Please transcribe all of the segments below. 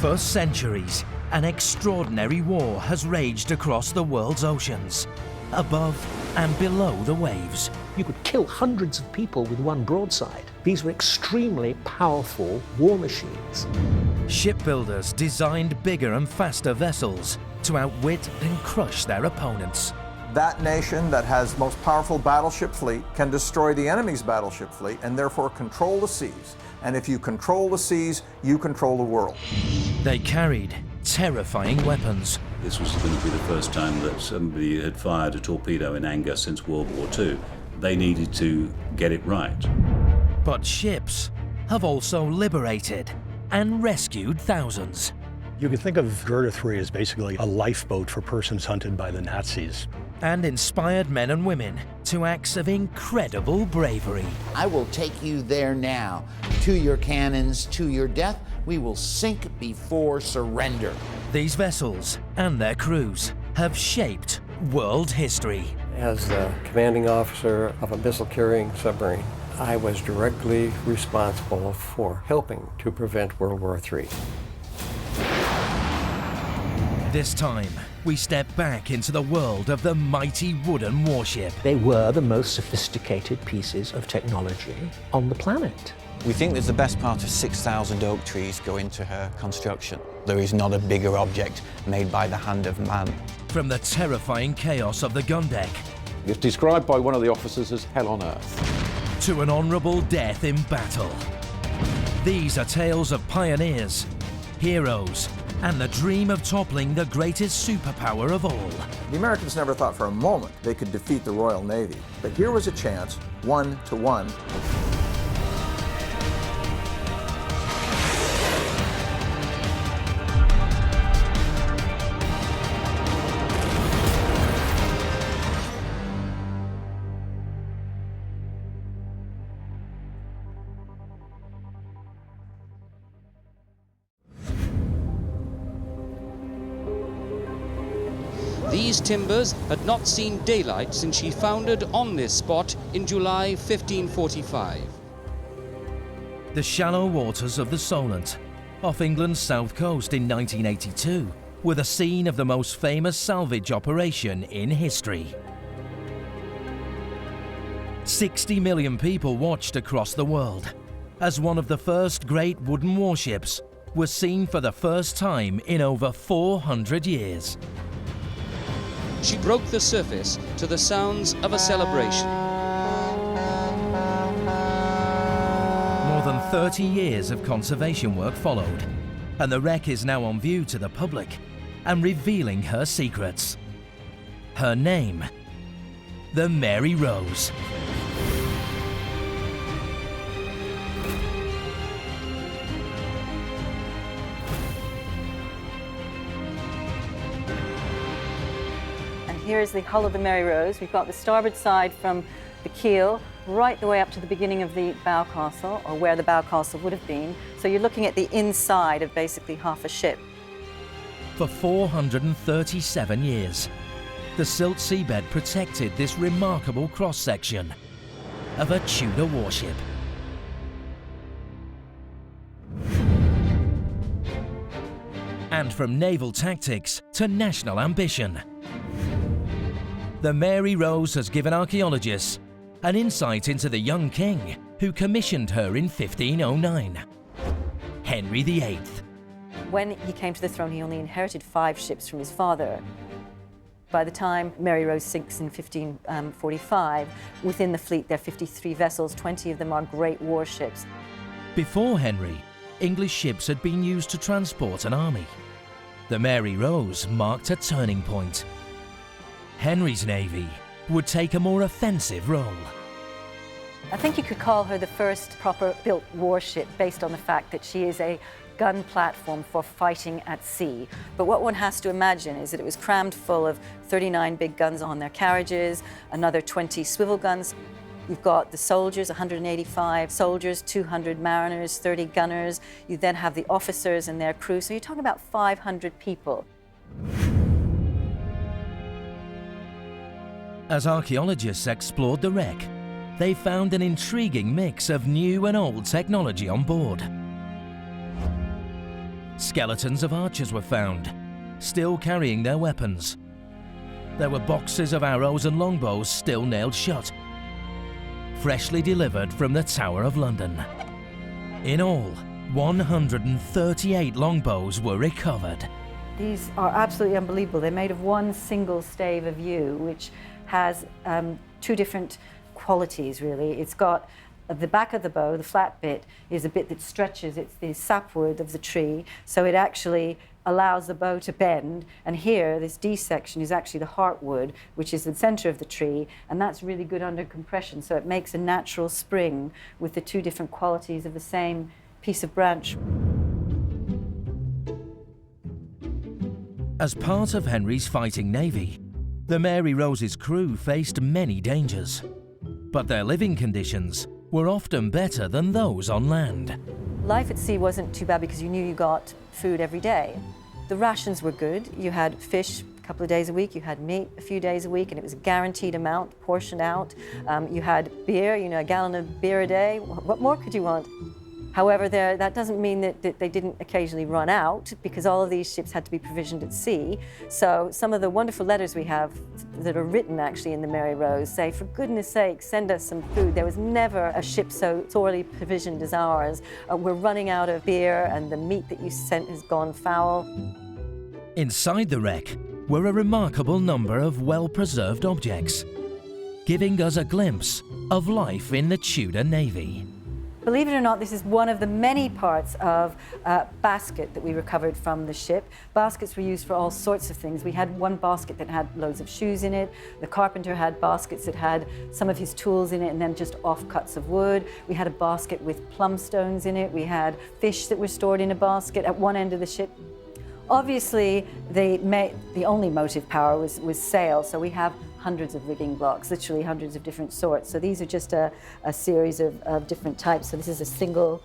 For centuries, an extraordinary war has raged across the world's oceans, above and below the waves. You could kill hundreds of people with one broadside. These were extremely powerful war machines. Shipbuilders designed bigger and faster vessels to outwit and crush their opponents. That nation that has most powerful battleship fleet can destroy the enemy's battleship fleet and therefore control the seas. And if you control the seas, you control the world. They carried terrifying weapons. This was going to be the first time that somebody had fired a torpedo in anger since World War II. They needed to get it right. But ships have also liberated and rescued thousands. You can think of Gerda 3 as basically a lifeboat for persons hunted by the Nazis. And inspired men and women to acts of incredible bravery. I will take you there now, to your cannons, to your death. We will sink before surrender. These vessels and their crews have shaped world history. As the commanding officer of a missile-carrying submarine, I was directly responsible for helping to prevent World War III. This time, we step back into the world of the mighty wooden warship. They were the most sophisticated pieces of technology on the planet. We think that the best part of 6,000 oak trees go into her construction. There is not a bigger object made by the hand of man. From the terrifying chaos of the gun deck. It's described by one of the officers as hell on earth. To an honourable death in battle. These are tales of pioneers, heroes, and the dream of toppling the greatest superpower of all. The Americans never thought for a moment they could defeat the Royal Navy. But here was a chance, 1-to-1. These timbers had not seen daylight since she foundered on this spot in July 1545. The shallow waters of the Solent, off England's south coast in 1982, were the scene of the most famous salvage operation in history. 60 million people watched across the world as one of the first great wooden warships was seen for the first time in over 400 years. She broke the surface to the sounds of a celebration. More than 30 years of conservation work followed, and the wreck is now on view to the public and revealing her secrets. Her name, the Mary Rose. Here is the hull of the Mary Rose. We've got the starboard side from the keel right the way up to the beginning of the bow castle, or where the bow castle would have been. So you're looking at the inside of basically half a ship. For 437 years, the silt seabed protected this remarkable cross-section of a Tudor warship. And from naval tactics to national ambition, the Mary Rose has given archaeologists an insight into the young king who commissioned her in 1509, Henry VIII. When he came to the throne, he only inherited 5 ships from his father. By the time Mary Rose sinks in 1545, within the fleet there are 53 vessels, 20 of them are great warships. Before Henry, English ships had been used to transport an army. The Mary Rose marked a turning point. Henry's navy would take a more offensive role. I think you could call her the first proper built warship based on the fact that she is a gun platform for fighting at sea. But what one has to imagine is that it was crammed full of 39 big guns on their carriages, another 20 swivel guns. You've got the soldiers, 185 soldiers, 200 mariners, 30 gunners. You then have the officers and their crew. So you're talking about 500 people. As archaeologists explored the wreck, they found an intriguing mix of new and old technology on board. Skeletons of archers were found, still carrying their weapons. There were boxes of arrows and longbows still nailed shut, freshly delivered from the Tower of London. In all, 138 longbows were recovered. These are absolutely unbelievable. They're made of one single stave of yew, which has two different qualities, really. It's got the back of the bow, the flat bit, is a bit that stretches. It's the sapwood of the tree, so it actually allows the bow to bend. And here, this D section is actually the heartwood, which is the center of the tree, and that's really good under compression, so it makes a natural spring with the two different qualities of the same piece of branch. As part of Henry's fighting navy, the Mary Rose's crew faced many dangers, but their living conditions were often better than those on land. Life at sea wasn't too bad because you knew you got food every day. The rations were good. You had fish a couple of days a week, you had meat a few days a week, and it was a guaranteed amount, portioned out. You had beer, a gallon of beer a day. What more could you want? However, that doesn't mean that they didn't occasionally run out, because all of these ships had to be provisioned at sea. So some of the wonderful letters we have that are written actually in the Mary Rose say, for goodness sake, send us some food. There was never a ship so sorely provisioned as ours. We're running out of beer, and the meat that you sent has gone foul. Inside the wreck were a remarkable number of well-preserved objects, giving us a glimpse of life in the Tudor Navy. Believe it or not, this is one of the many parts of a basket that we recovered from the ship. Baskets were used for all sorts of things. We had one basket that had loads of shoes in it. The carpenter had baskets that had some of his tools in it and then just offcuts of wood. We had a basket with plum stones in it. We had fish that were stored in a basket at one end of the ship. Obviously, the only motive power was sail, so we have hundreds of rigging blocks, literally hundreds of different sorts. So these are just a series of different types. So this is a single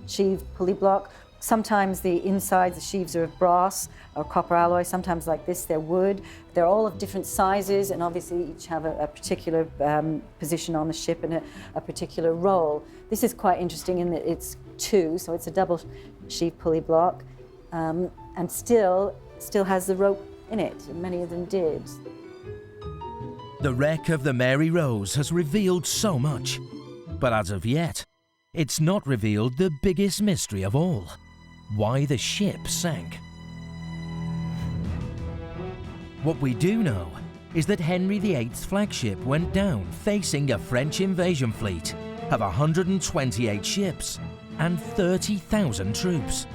sheave pulley block. Sometimes the insides, the sheaves are of brass or copper alloy. Sometimes like this, they're wood. They're all of different sizes, and obviously each have a particular position on the ship and a particular role. This is quite interesting in that it's two, so it's a double sheave pulley block, and still has the rope in it, and many of them did. The wreck of the Mary Rose has revealed so much, but as of yet, it's not revealed the biggest mystery of all: why the ship sank. What we do know is that Henry VIII's flagship went down facing a French invasion fleet of 128 ships and 30,000 troops.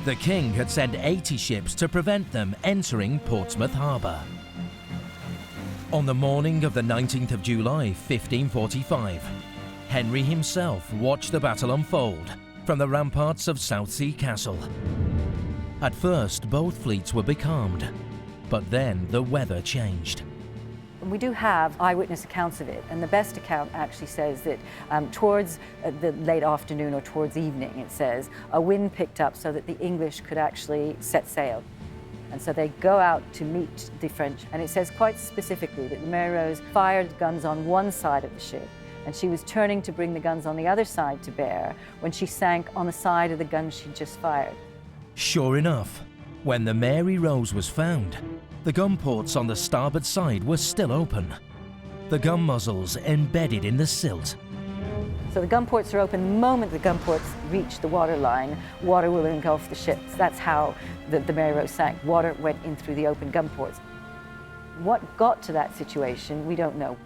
The king had sent 80 ships to prevent them entering Portsmouth Harbour. On the morning of the 19th of July, 1545, Henry himself watched the battle unfold from the ramparts of Southsea Castle. At first, both fleets were becalmed, but then the weather changed. We do have eyewitness accounts of it, and the best account actually says that towards the late afternoon or towards evening, it says, a wind picked up so that the English could actually set sail. And so they go out to meet the French, and it says quite specifically that the Mary Rose fired guns on one side of the ship, and she was turning to bring the guns on the other side to bear when she sank on the side of the gun she'd just fired. Sure enough, when the Mary Rose was found, the gun ports on the starboard side were still open, the gun muzzles embedded in the silt. So the gun ports are open. The moment the gun ports reach the water line, water will engulf the ship. That's how the Mary Rose sank. Water went in through the open gun ports. What got to that situation, we don't know.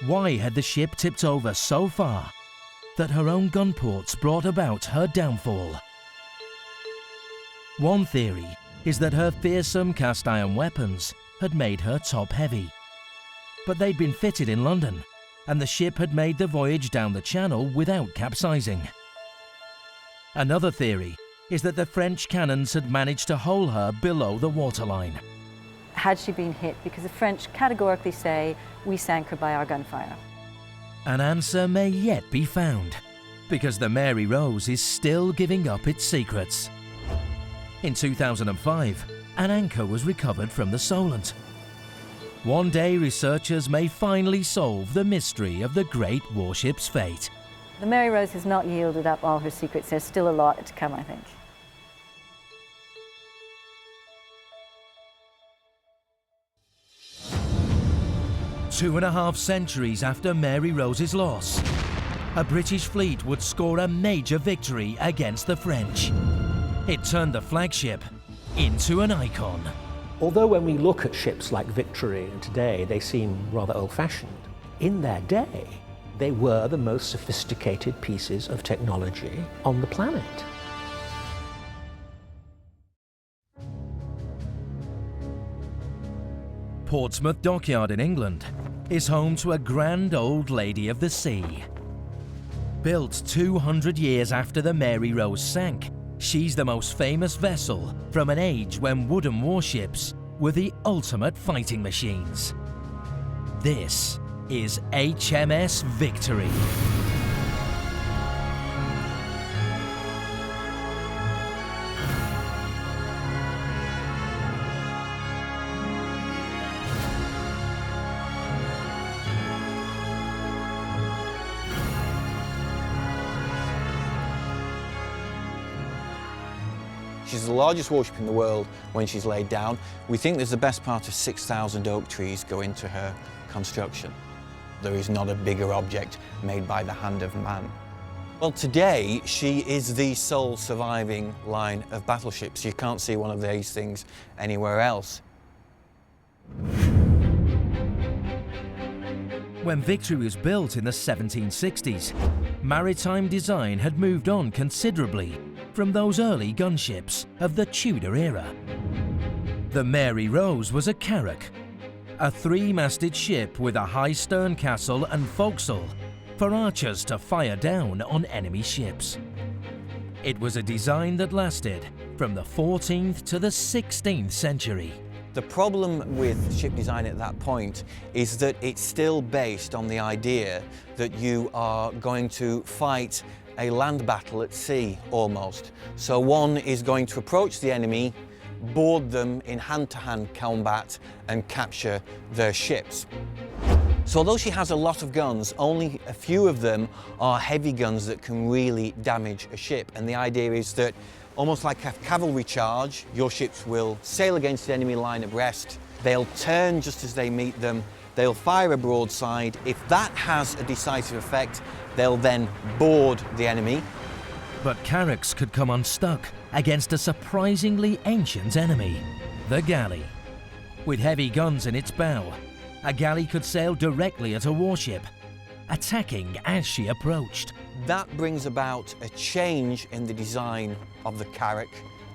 Why had the ship tipped over so far that her own gun ports brought about her downfall? One theory is that her fearsome cast iron weapons had made her top heavy. But they'd been fitted in London, and the ship had made the voyage down the channel without capsizing. Another theory is that the French cannons had managed to hole her below the waterline. Had she been hit? Because the French categorically say, we sank her by our gunfire. An answer may yet be found, because the Mary Rose is still giving up its secrets. In 2005, an anchor was recovered from the Solent. One day researchers may finally solve the mystery of the great warship's fate. The Mary Rose has not yielded up all her secrets. There's still a lot to come, I think. Two and a half centuries after Mary Rose's loss, a British fleet would score a major victory against the French. It turned the flagship into an icon. Although when we look at ships like Victory today, they seem rather old-fashioned, in their day, they were the most sophisticated pieces of technology on the planet. Portsmouth Dockyard in England is home to a grand old lady of the sea. Built 200 years after the Mary Rose sank, she's the most famous vessel from an age when wooden warships were the ultimate fighting machines. This is HMS Victory. She's the largest warship in the world when she's laid down. We think there's the best part of 6,000 oak trees go into her construction. There is not a bigger object made by the hand of man. Well, today she is the sole surviving line of battleships. You can't see one of these things anywhere else. When Victory was built in the 1760s, maritime design had moved on considerably from those early gunships of the Tudor era. The Mary Rose was a carrack, a three-masted ship with a high stern castle and forecastle for archers to fire down on enemy ships. It was a design that lasted from the 14th to the 16th century. The problem with ship design at that point is that it's still based on the idea that you are going to fight a land battle at sea, almost. So one is going to approach the enemy, board them in hand-to-hand combat and capture their ships. So although she has a lot of guns, only a few of them are heavy guns that can really damage a ship. And the idea is that, almost like a cavalry charge, your ships will sail against the enemy line abreast, they'll turn just as they meet them, they'll fire a broadside. If that has a decisive effect, they'll then board the enemy. But carracks could come unstuck against a surprisingly ancient enemy, the galley. With heavy guns in its bow, a galley could sail directly at a warship, attacking as she approached. That brings about a change in the design of the carrack.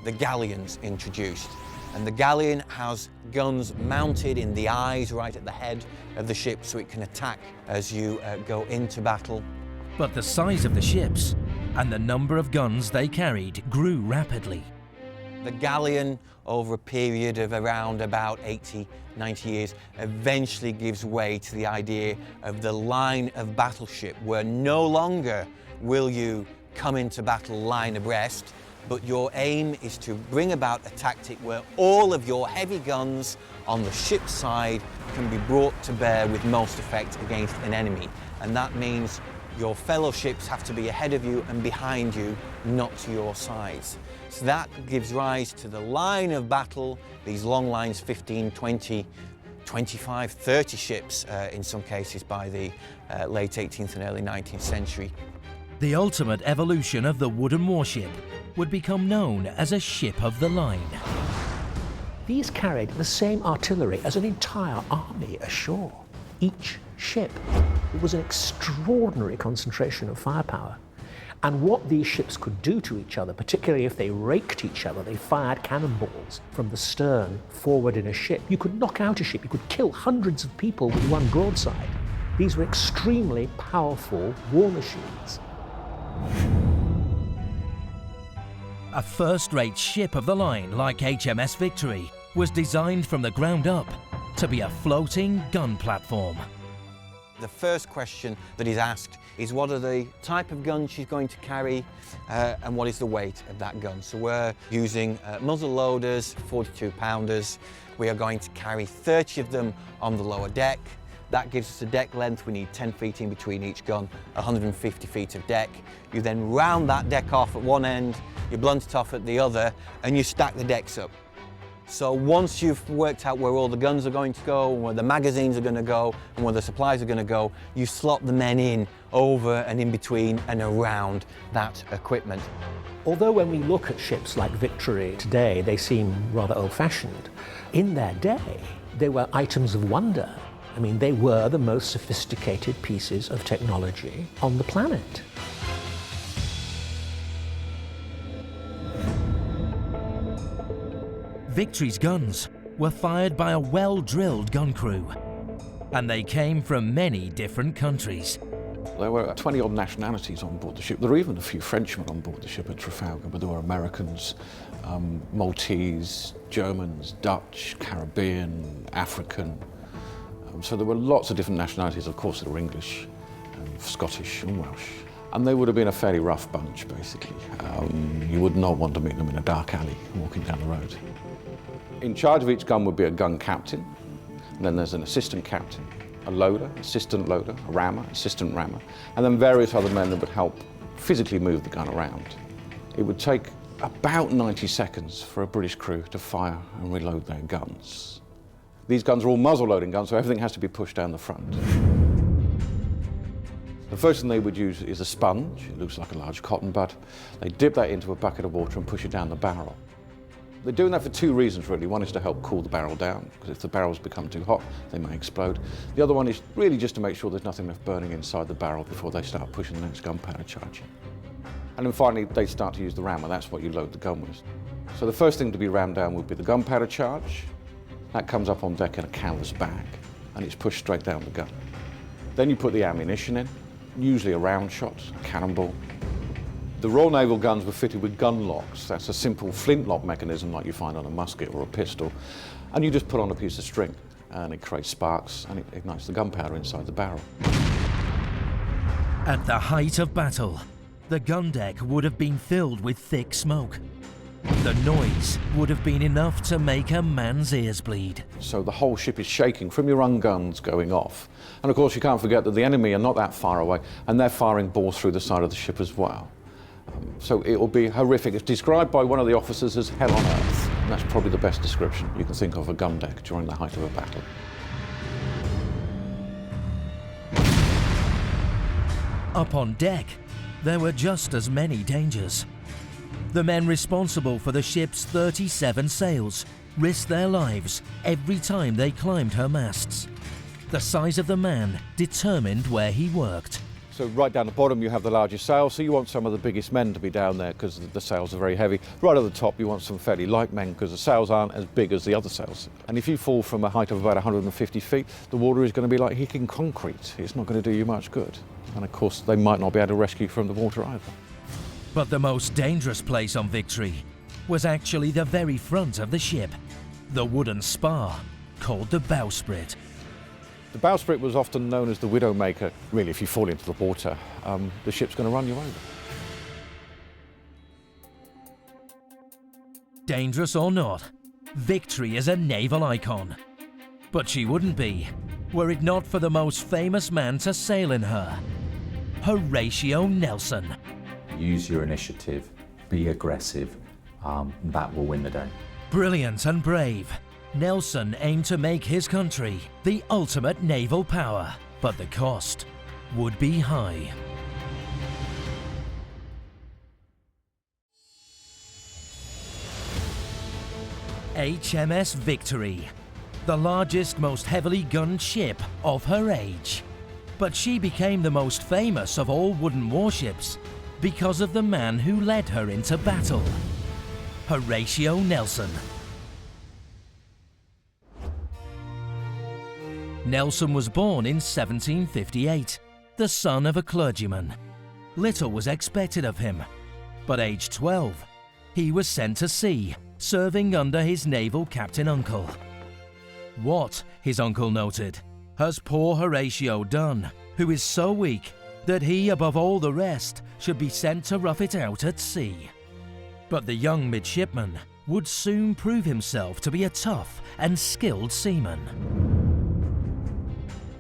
The galleon's introduced. And the galleon has guns mounted in the eyes right at the head of the ship so it can attack as you go into battle. But the size of the ships and the number of guns they carried grew rapidly. The galleon, over a period of around about 80, 90 years, eventually gives way to the idea of the line of battleship, where no longer will you come into battle line abreast, but your aim is to bring about a tactic where all of your heavy guns on the ship's side can be brought to bear with most effect against an enemy. And that means your fellow ships have to be ahead of you and behind you, not to your sides. So that gives rise to the line of battle, these long lines, 15, 20, 25, 30 ships in some cases by the late 18th and early 19th century. The ultimate evolution of the wooden warship would become known as a ship of the line. These carried the same artillery as an entire army ashore. Each ship was an extraordinary concentration of firepower. And what these ships could do to each other, particularly if they raked each other, they fired cannonballs from the stern forward in a ship. You could knock out a ship, you could kill hundreds of people with one broadside. These were extremely powerful war machines. A first-rate ship of the line like HMS Victory was designed from the ground up to be a floating gun platform. The first question that is asked is what are the type of guns she's going to carry and what is the weight of that gun. So we're using muzzle loaders, 42-pounders. We are going to carry 30 of them on the lower deck. That gives us a deck length. We need 10 feet in between each gun, 150 feet of deck. You then round that deck off at one end, you blunt it off at the other, and you stack the decks up. So once you've worked out where all the guns are going to go, where the magazines are going to go, and where the supplies are going to go, you slot the men in, over and in between and around that equipment. Although when we look at ships like Victory today, they seem rather old-fashioned, in their day, they were items of wonder. I mean, they were the most sophisticated pieces of technology on the planet. Victory's guns were fired by a well-drilled gun crew, and they came from many different countries. There were 20-odd nationalities on board the ship. There were even a few Frenchmen on board the ship at Trafalgar, but there were Americans, Maltese, Germans, Dutch, Caribbean, African. So there were lots of different nationalities. Of course, there were English, Scottish and Welsh. And they would have been a fairly rough bunch, basically. You would not want to meet them in a dark alley walking down the road. In charge of each gun would be a gun captain, and then there's an assistant captain, a loader, assistant loader, a rammer, assistant rammer, and then various other men that would help physically move the gun around. It would take about 90 seconds for a British crew to fire and reload their guns. These guns are all muzzle-loading guns, so everything has to be pushed down the front. The first thing they would use is a sponge. It looks like a large cotton bud. They dip that into a bucket of water and push it down the barrel. They're doing that for two reasons, really. One is to help cool the barrel down, because if the barrels become too hot, they may explode. The other one is really just to make sure there's nothing left burning inside the barrel before they start pushing the next gunpowder charge in. And then finally, they start to use the rammer. That's what you load the gun with. So the first thing to be rammed down would be the gunpowder charge. That comes up on deck in a canvas bag, and it's pushed straight down the gun. Then you put the ammunition in, usually a round shot, a cannonball. The Royal Naval guns were fitted with gun locks. That's a simple flintlock mechanism like you find on a musket or a pistol. And you just put on a piece of string, and it creates sparks, and it ignites the gunpowder inside the barrel. At the height of battle, the gun deck would have been filled with thick smoke. The noise would have been enough to make a man's ears bleed. So the whole ship is shaking from your own guns going off. And of course you can't forget that the enemy are not that far away, and they're firing balls through the side of the ship as well. So it will be horrific. It's described by one of the officers as hell on earth. And that's probably the best description you can think of a gun deck during the height of a battle. Up on deck, there were just as many dangers. The men responsible for the ship's 37 sails risked their lives every time they climbed her masts. The size of the man determined where he worked. So right down the bottom you have the largest sails, so you want some of the biggest men to be down there because the sails are very heavy. Right at the top you want some fairly light men because the sails aren't as big as the other sails. And if you fall from a height of about 150 feet, the water is going to be like hitting concrete. It's not going to do you much good. And of course they might not be able to rescue you from the water either. But the most dangerous place on Victory was actually the very front of the ship, the wooden spar, called the bowsprit. The bowsprit was often known as the widowmaker. Really, if you fall into the water, the ship's going to run you over. Dangerous or not, Victory is a naval icon. But she wouldn't be, were it not for the most famous man to sail in her, Horatio Nelson. Use your initiative, be aggressive, that will win the day. Brilliant and brave, Nelson aimed to make his country the ultimate naval power, but the cost would be high. HMS Victory, the largest, most heavily gunned ship of her age. But she became the most famous of all wooden warships because of the man who led her into battle, Horatio Nelson. Nelson was born in 1758, the son of a clergyman. Little was expected of him, but aged 12, he was sent to sea, serving under his naval captain uncle. What, his uncle noted, has poor Horatio done who is so weak that he, above all the rest, should be sent to rough it out at sea. But the young midshipman would soon prove himself to be a tough and skilled seaman.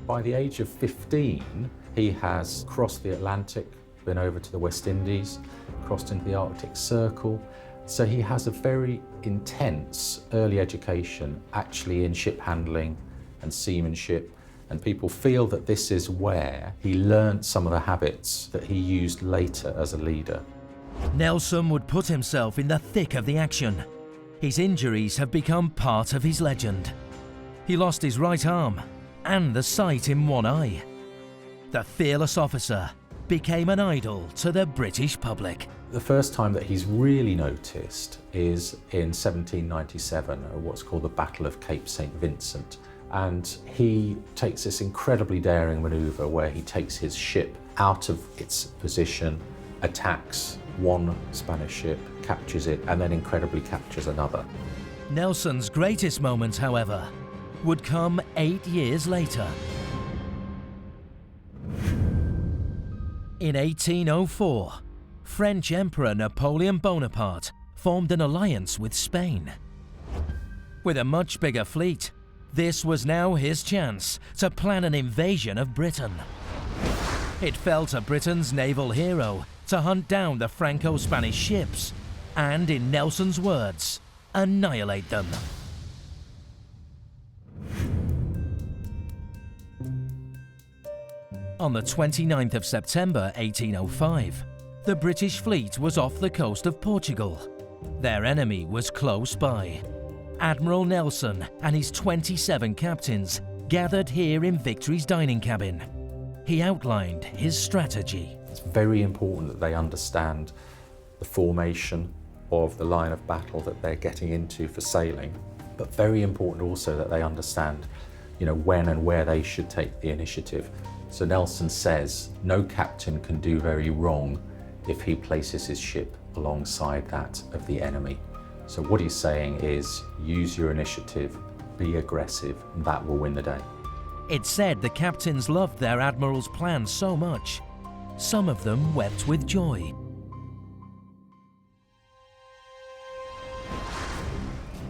By the age of 15, he has crossed the Atlantic, been over to the West Indies, crossed into the Arctic Circle. So he has a very intense early education actually in ship handling and seamanship, and people feel that this is where he learned some of the habits that he used later as a leader. Nelson would put himself in the thick of the action. His injuries have become part of his legend. He lost his right arm and the sight in one eye. The fearless officer became an idol to the British public. The first time that he's really noticed is in 1797, at what's called the Battle of Cape St. Vincent. And he takes this incredibly daring maneuver where he takes his ship out of its position, attacks one Spanish ship, captures it, and then incredibly captures another. Nelson's greatest moment, however, would come 8 years later. In 1804, French Emperor Napoleon Bonaparte formed an alliance with Spain. With a much bigger fleet, this was now his chance to plan an invasion of Britain. It fell to Britain's naval hero to hunt down the Franco-Spanish ships and, in Nelson's words, annihilate them. On the 29th of September 1805, the British fleet was off the coast of Portugal. Their enemy was close by. Admiral Nelson and his 27 captains gathered here in Victory's dining cabin. He outlined his strategy. It's very important that they understand the formation of the line of battle that they're getting into for sailing, but very important also that they understand, when and where they should take the initiative. So Nelson says no captain can do very wrong if he places his ship alongside that of the enemy. So what he's saying is use your initiative, be aggressive, and that will win the day. It's said the captains loved their admiral's plan so much, some of them wept with joy.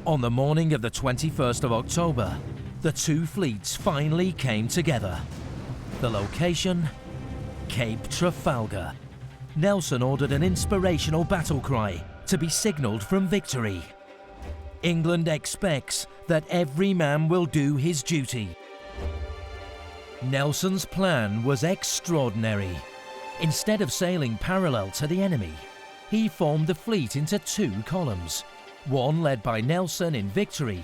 On the morning of the 21st of October, the two fleets finally came together. The location? Cape Trafalgar. Nelson ordered an inspirational battle cry to be signalled from Victory. England expects that every man will do his duty. Nelson's plan was extraordinary. Instead of sailing parallel to the enemy, he formed the fleet into two columns, one led by Nelson in Victory,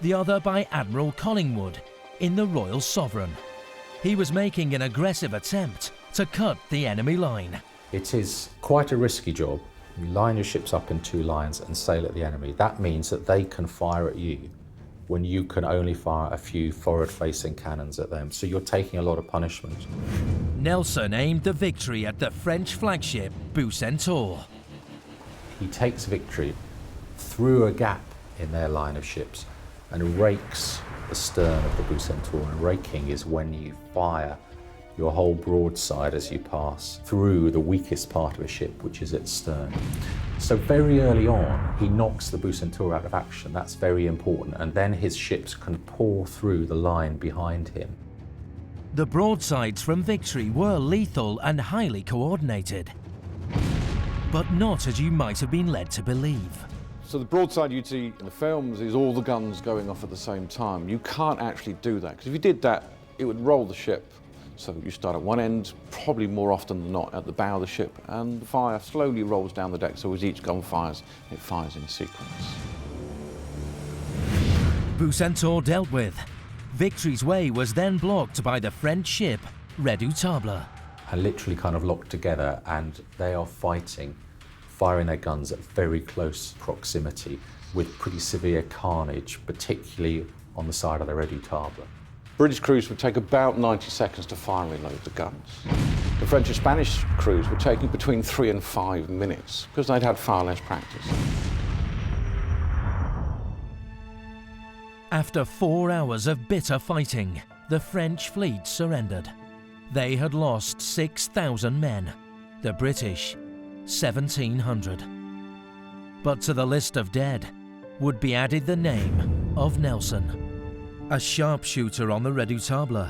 the other by Admiral Collingwood in the Royal Sovereign. He was making an aggressive attempt to cut the enemy line. It is quite a risky job. You line your ships up in two lines and sail at the enemy. That means that they can fire at you when you can only fire a few forward-facing cannons at them. So you're taking a lot of punishment. Nelson aimed the Victory at the French flagship Bucentaure. He takes Victory through a gap in their line of ships and rakes the stern of the Bucentaure. And raking is when you fire your whole broadside as you pass through the weakest part of a ship, which is its stern. So very early on, he knocks the Bucentaure out of action. That's very important. And then his ships can pour through the line behind him. The broadsides from Victory were lethal and highly coordinated, but not as you might have been led to believe. So the broadside you'd see in the films is all the guns going off at the same time. You can't actually do that, because if you did that, it would roll the ship. So you start at one end, probably more often than not at the bow of the ship, and the fire slowly rolls down the deck, so as each gun fires, it fires in sequence. Bucentaure dealt with. Victory's way was then blocked by the French ship Redoutable. And literally kind of locked together, and they are fighting, firing their guns at very close proximity with pretty severe carnage, particularly on the side of the Redoutable. British crews would take about 90 seconds to fire and reload the guns. The French and Spanish crews were taking between 3 and 5 minutes because they'd had far less practice. After 4 hours of bitter fighting, the French fleet surrendered. They had lost 6,000 men, the British 1,700. But to the list of dead would be added the name of Nelson. A sharpshooter on the Redoutable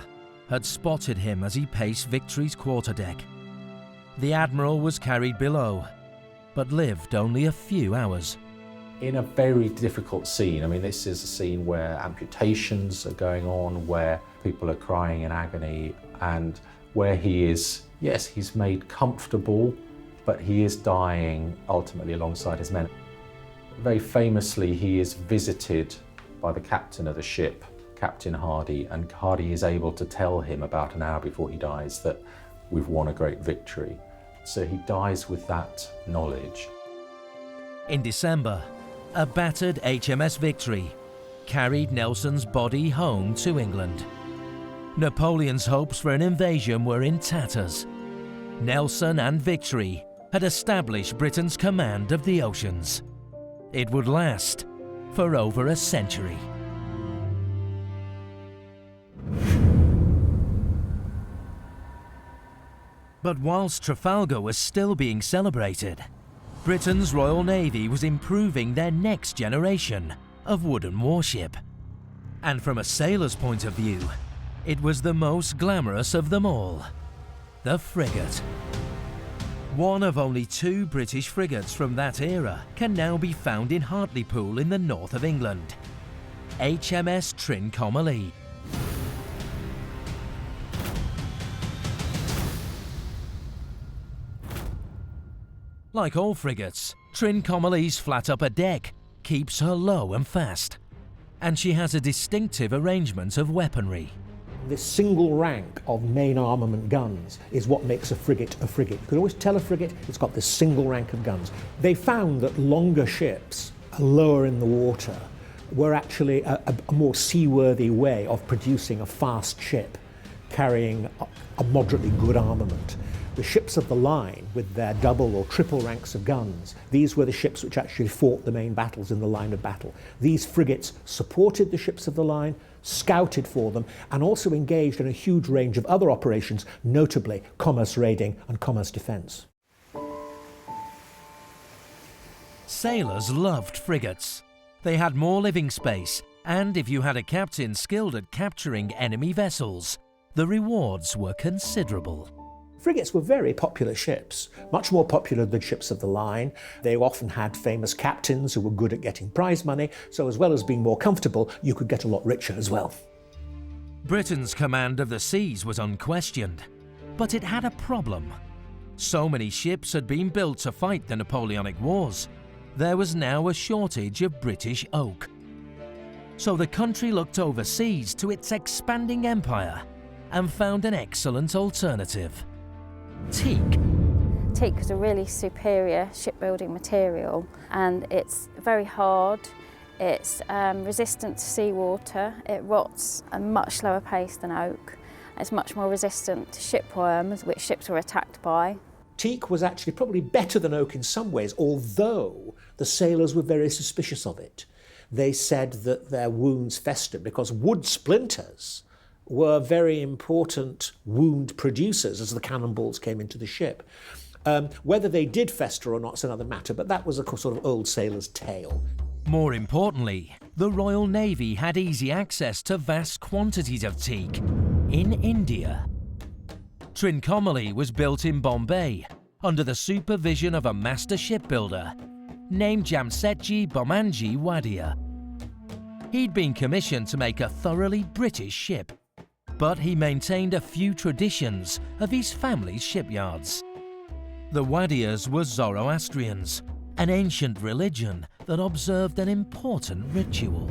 had spotted him as he paced Victory's quarterdeck. The Admiral was carried below, but lived only a few hours. In a very difficult scene, I mean, this is a scene where amputations are going on, where people are crying in agony, and where he is, yes, he's made comfortable, but he is dying ultimately alongside his men. Very famously, he is visited by the captain of the ship, Captain Hardy, and Hardy is able to tell him about an hour before he dies that we've won a great victory. So he dies with that knowledge. In December, a battered HMS Victory carried Nelson's body home to England. Napoleon's hopes for an invasion were in tatters. Nelson and Victory had established Britain's command of the oceans. It would last for over a century. But whilst Trafalgar was still being celebrated, Britain's Royal Navy was improving their next generation of wooden warship. And from a sailor's point of view, it was the most glamorous of them all, the frigate. One of only 2 British frigates from that era can now be found in Hartlepool in the north of England, HMS Trincomalee. Like all frigates, Trincomalee's flat upper deck keeps her low and fast, and she has a distinctive arrangement of weaponry. This single rank of main armament guns is what makes a frigate a frigate. You can always tell a frigate it's got this single rank of guns. They found that longer ships, lower in the water, were actually a more seaworthy way of producing a fast ship carrying a moderately good armament. The ships of the line, with their double or triple ranks of guns, these were the ships which actually fought the main battles in the line of battle. These frigates supported the ships of the line, scouted for them, and also engaged in a huge range of other operations, notably commerce raiding and commerce defence. Sailors loved frigates. They had more living space, and if you had a captain skilled at capturing enemy vessels, the rewards were considerable. Frigates were very popular ships, much more popular than ships of the line. They often had famous captains who were good at getting prize money, so as well as being more comfortable, you could get a lot richer as well. Britain's command of the seas was unquestioned, but it had a problem. So many ships had been built to fight the Napoleonic Wars, there was now a shortage of British oak. So the country looked overseas to its expanding empire and found an excellent alternative: teak. Teak is a really superior shipbuilding material, and it's very hard, it's resistant to seawater, it rots at a much slower pace than oak, it's much more resistant to shipworms, which ships were attacked by. Teak was actually probably better than oak in some ways, although the sailors were very suspicious of it. They said that their wounds festered because wood splinters were very important wound producers as the cannonballs came into the ship. Whether they did fester or not is another matter, but that was a sort of old sailor's tale. More importantly, the Royal Navy had easy access to vast quantities of teak in India. Trincomalee was built in Bombay under the supervision of a master shipbuilder named Jamsetji Bomanji Wadia. He'd been commissioned to make a thoroughly British ship, but he maintained a few traditions of his family's shipyards. The Wadias were Zoroastrians, an ancient religion that observed an important ritual.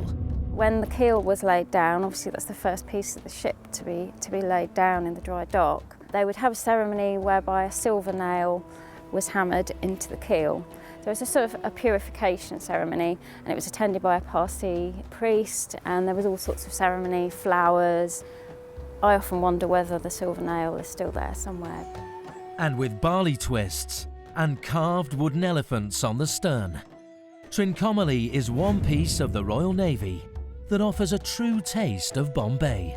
When the keel was laid down, obviously that's the first piece of the ship to be laid down in the dry dock, they would have a ceremony whereby a silver nail was hammered into the keel. There was a sort of a purification ceremony, and it was attended by a Parsi priest, and there was all sorts of ceremony, flowers. I often wonder whether the silver nail is still there somewhere. And with barley twists and carved wooden elephants on the stern, Trincomalee is one piece of the Royal Navy that offers a true taste of Bombay.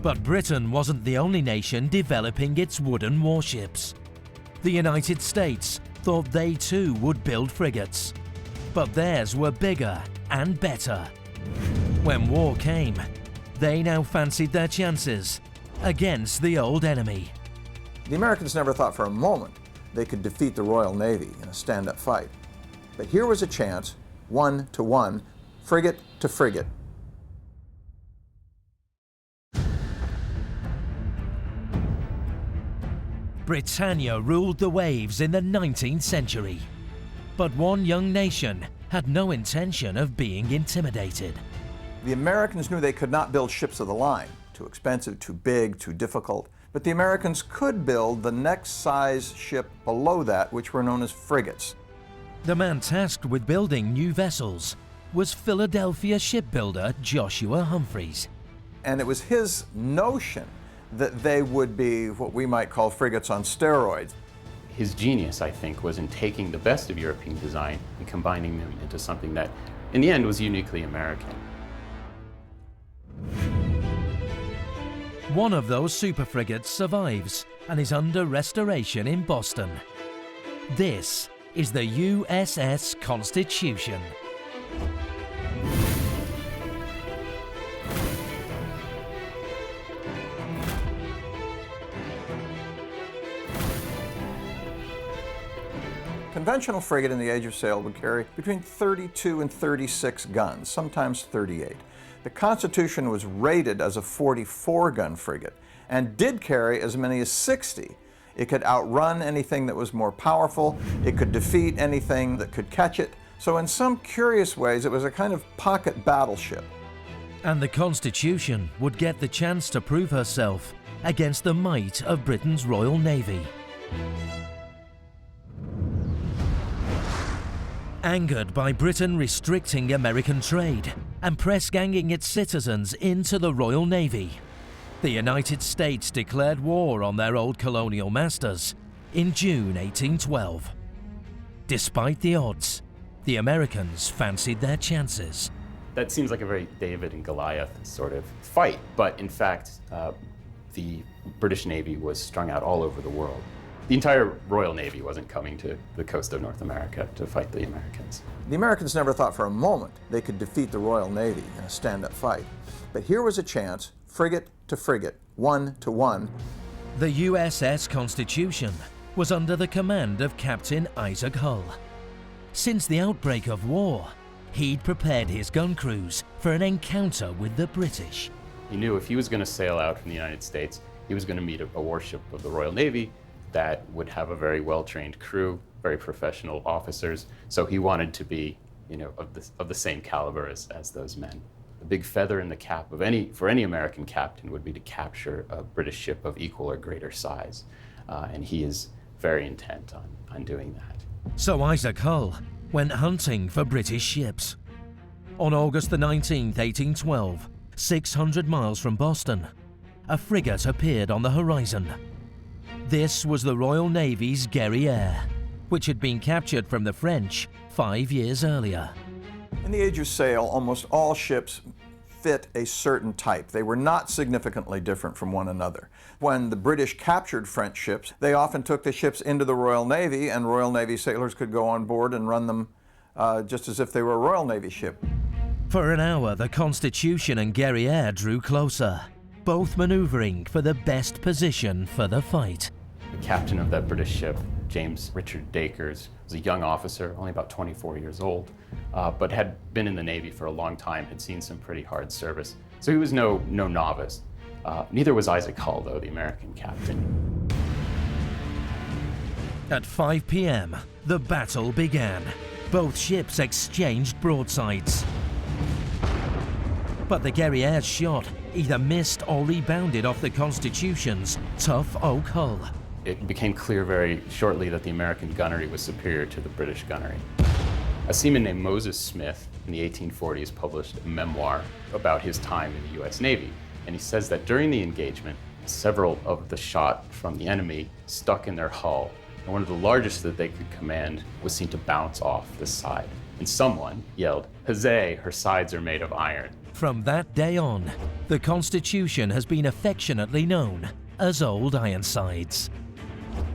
But Britain wasn't the only nation developing its wooden warships. The United States thought they too would build frigates, but theirs were bigger and better. When war came, they now fancied their chances against the old enemy. The Americans never thought for a moment they could defeat the Royal Navy in a stand-up fight. But here was a chance, 1-to-1, frigate to frigate. Britannia ruled the waves in the 19th century. But one young nation had no intention of being intimidated. The Americans knew they could not build ships of the line, too expensive, too big, too difficult. But the Americans could build the next size ship below that, which were known as frigates. The man tasked with building new vessels was Philadelphia shipbuilder Joshua Humphreys. And it was his notion that they would be what we might call frigates on steroids. His genius, I think, was in taking the best of European design and combining them into something that, in the end, was uniquely American. One of those super frigates survives and is under restoration in Boston. This is the USS Constitution. Conventional frigate in the age of sail would carry between 32 and 36 guns, sometimes 38. The Constitution was rated as a 44-gun frigate and did carry as many as 60. It could outrun anything that was more powerful. It could defeat anything that could catch it. So in some curious ways, it was a kind of pocket battleship. And the Constitution would get the chance to prove herself against the might of Britain's Royal Navy. Angered by Britain restricting American trade and press-ganging its citizens into the Royal Navy, the United States declared war on their old colonial masters in June 1812. Despite the odds, the Americans fancied their chances. That seems like a very David and Goliath sort of fight, but in fact, the British Navy was strung out all over the world. The entire Royal Navy wasn't coming to the coast of North America to fight the Americans. The Americans never thought for a moment they could defeat the Royal Navy in a stand-up fight. But here was a chance, frigate to frigate, 1-to-1. The USS Constitution was under the command of Captain Isaac Hull. Since the outbreak of war, he'd prepared his gun crews for an encounter with the British. He knew if he was going to sail out from the United States, he was going to meet a warship of the Royal Navy that would have a very well-trained crew, very professional officers. So he wanted to be, of the same caliber as those men. The big feather in the cap of for any American captain would be to capture a British ship of equal or greater size. And he is very intent on doing that. So Isaac Hull went hunting for British ships. On August the 19th, 1812, 600 miles from Boston, a frigate appeared on the horizon. This was the Royal Navy's Guerrière, which had been captured from the French 5 years earlier. In the age of sail, almost all ships fit a certain type. They were not significantly different from one another. When the British captured French ships, they often took the ships into the Royal Navy, and Royal Navy sailors could go on board and run them just as if they were a Royal Navy ship. For an hour, the Constitution and Guerrière drew closer, both maneuvering for the best position for the fight. The captain of that British ship, James Richard Dacres, was a young officer, only about 24 years old, but had been in the Navy for a long time, had seen some pretty hard service. So he was no novice. Neither was Isaac Hull, though, the American captain. At 5 p.m., the battle began. Both ships exchanged broadsides. But the Guerrière's shot either missed or rebounded off the Constitution's tough oak hull. It became clear very shortly that the American gunnery was superior to the British gunnery. A seaman named Moses Smith in the 1840s published a memoir about his time in the U.S. Navy, and he says that during the engagement, several of the shot from the enemy stuck in their hull, and one of the largest that they could command was seen to bounce off the side. And someone yelled, "Huzzay, her sides are made of iron." From that day on, the Constitution has been affectionately known as Old Ironsides.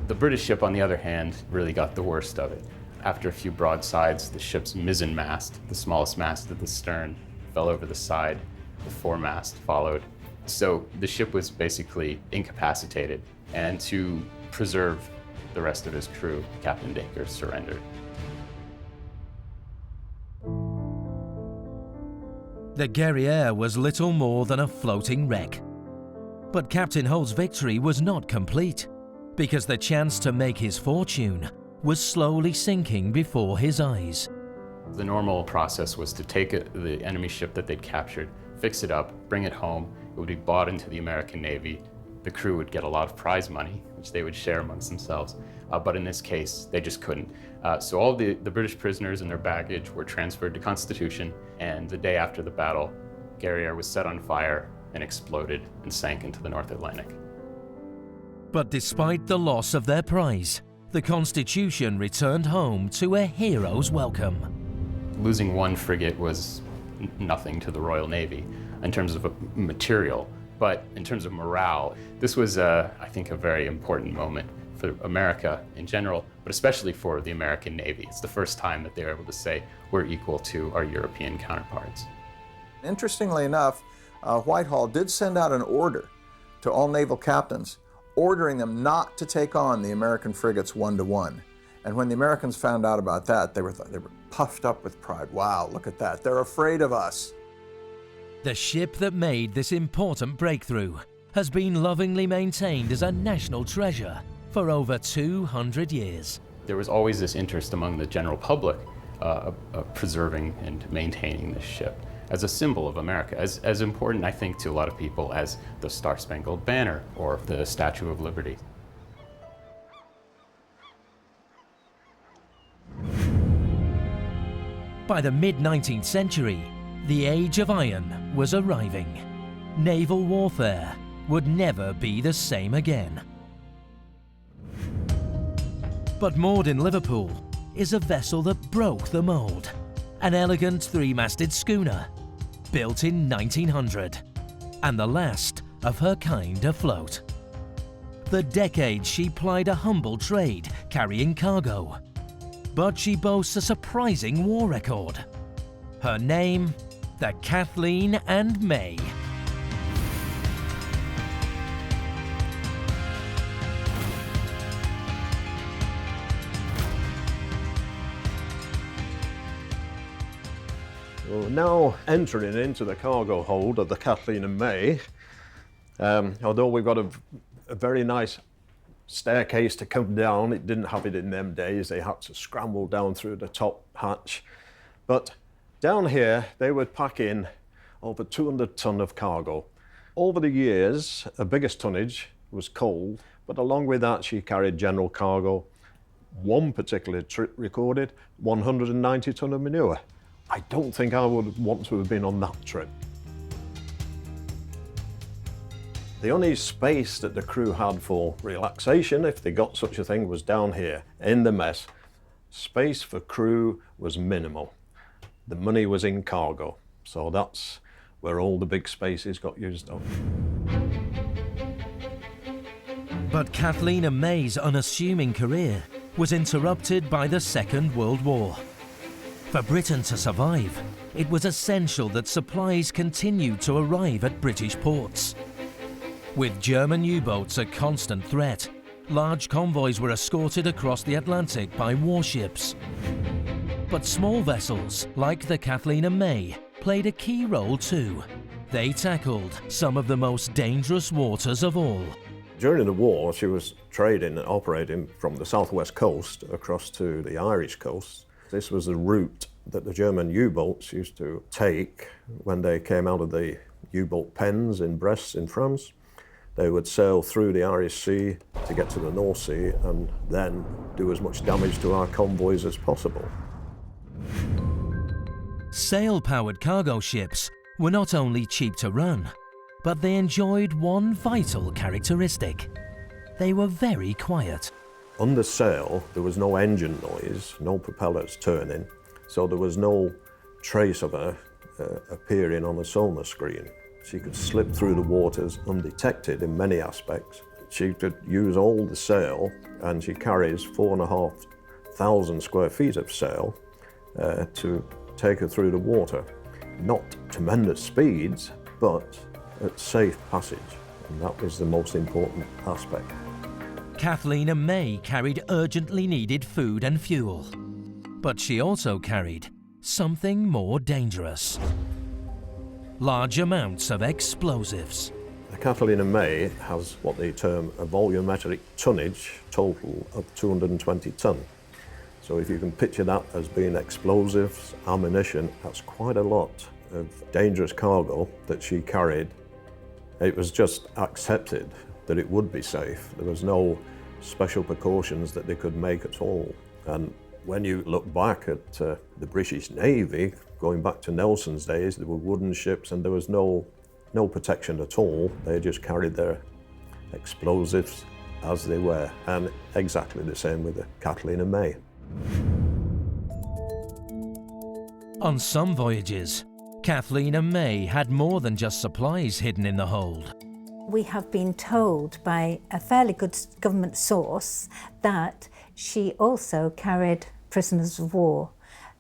The British ship, on the other hand, really got the worst of it. After a few broadsides, the ship's mizzen mast, the smallest mast at the stern, fell over the side. The foremast followed. So the ship was basically incapacitated, and to preserve the rest of his crew, Captain Dacre surrendered. The Guerrière was little more than a floating wreck. But Captain Holt's victory was not complete, because the chance to make his fortune was slowly sinking before his eyes. The normal process was to take the enemy ship that they'd captured, fix it up, bring it home. It would be bought into the American Navy. The crew would get a lot of prize money, which they would share amongst themselves. But in this case, they just couldn't. So all the British prisoners and their baggage were transferred to Constitution, and the day after the battle, Guerrière was set on fire and exploded and sank into the North Atlantic. But despite the loss of their prize, the Constitution returned home to a hero's welcome. Losing one frigate was nothing to the Royal Navy in terms of material, but in terms of morale, this was, I think, a very important moment for America in general, but especially for the American Navy. It's the first time that they were able to say, we're equal to our European counterparts. Interestingly enough, Whitehall did send out an order to all naval captains, ordering them not to take on the American frigates one-to-one. And when the Americans found out about that, they were puffed up with pride. Wow, look at that. They're afraid of us. The ship that made this important breakthrough has been lovingly maintained as a national treasure for over 200 years. There was always this interest among the general public of preserving and maintaining this ship as a symbol of America, as important, I think, to a lot of people as the Star-Spangled Banner or the Statue of Liberty. By the mid-19th century, the Age of Iron was arriving. Naval warfare would never be the same again. But moored in Liverpool is a vessel that broke the mould. An elegant three-masted schooner, built in 1900, and the last of her kind afloat. The decades she plied a humble trade, carrying cargo. But she boasts a surprising war record. Her name, the Kathleen and May. We're now entering into the cargo hold of the Kathleen and May. Although we've got a very nice staircase to come down, it didn't have it in them days. They had to scramble down through the top hatch. But down here, they would pack in over 200 ton of cargo. Over the years, her biggest tonnage was coal, but along with that, she carried general cargo. One particular trip recorded 190 ton of manure. I don't think I would want to have been on that trip. The only space that the crew had for relaxation, if they got such a thing, was down here in the mess. Space for crew was minimal. The money was in cargo, so that's where all the big spaces got used up. But Kathleen and May's unassuming career was interrupted by the Second World War. For Britain to survive, it was essential that supplies continued to arrive at British ports. With German U-boats a constant threat, large convoys were escorted across the Atlantic by warships. But small vessels, like the Kathleen and May, played a key role too. They tackled some of the most dangerous waters of all. During the war, she was trading and operating from the southwest coast across to the Irish coast. This was the route that the German U-boats used to take when they came out of the U-boat pens in Brest in France. They would sail through the Irish Sea to get to the North Sea and then do as much damage to our convoys as possible. Sail-powered cargo ships were not only cheap to run, but they enjoyed one vital characteristic. They were very quiet. Under sail, there was no engine noise, no propellers turning, so there was no trace of her appearing on a sonar screen. She could slip through the waters undetected in many aspects. She could use all the sail, and she carries 4,500 square feet of sail to take her through the water. Not tremendous speeds, but at safe passage, and that was the most important aspect. Kathleen and May carried urgently needed food and fuel, but she also carried something more dangerous. Large amounts of explosives. The Kathleen and May has what they term a volumetric tonnage total of 220 tonne. So if you can picture that as being explosives, ammunition, that's quite a lot of dangerous cargo that she carried. It was just accepted that it would be safe. There was no special precautions that they could make at all. And when you look back at the British Navy, going back to Nelson's days, there were wooden ships and there was no protection at all. They just carried their explosives as they were, and exactly the same with the Kathleen and May. On some voyages, Kathleen and May had more than just supplies hidden in the hold. We have been told by a fairly good government source that she also carried prisoners of war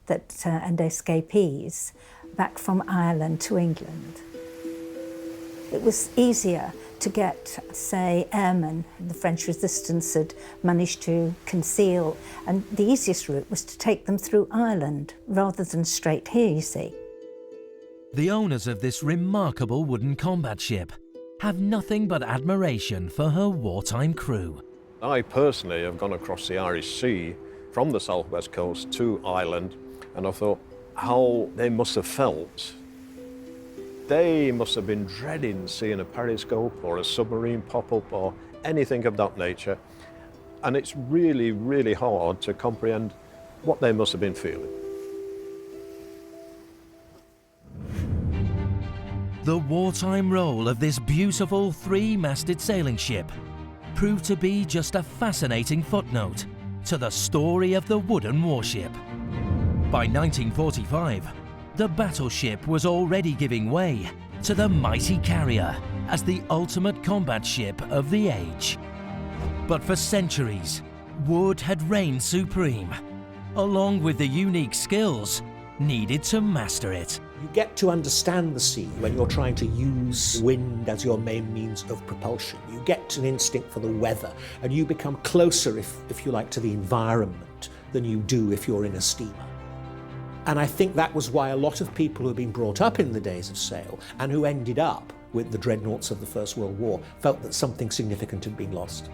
and escapees back from Ireland to England. It was easier to get, say, airmen the French resistance had managed to conceal, and the easiest route was to take them through Ireland rather than straight here, you see. The owners of this remarkable wooden combat ship have nothing but admiration for her wartime crew. I personally have gone across the Irish Sea from the southwest coast to Ireland, and I thought how they must have felt. They must have been dreading seeing a periscope or a submarine pop up or anything of that nature. And it's really, really hard to comprehend what they must have been feeling. The wartime role of this beautiful three-masted sailing ship proved to be just a fascinating footnote to the story of the wooden warship. By 1945, the battleship was already giving way to the mighty carrier as the ultimate combat ship of the age. But for centuries, wood had reigned supreme, along with the unique skills needed to master it. You get to understand the sea when you're trying to use wind as your main means of propulsion. You get an instinct for the weather, and you become closer, if you like, to the environment than you do if you're in a steamer. And I think that was why a lot of people who had been brought up in the days of sail and who ended up with the dreadnoughts of the First World War felt that something significant had been lost.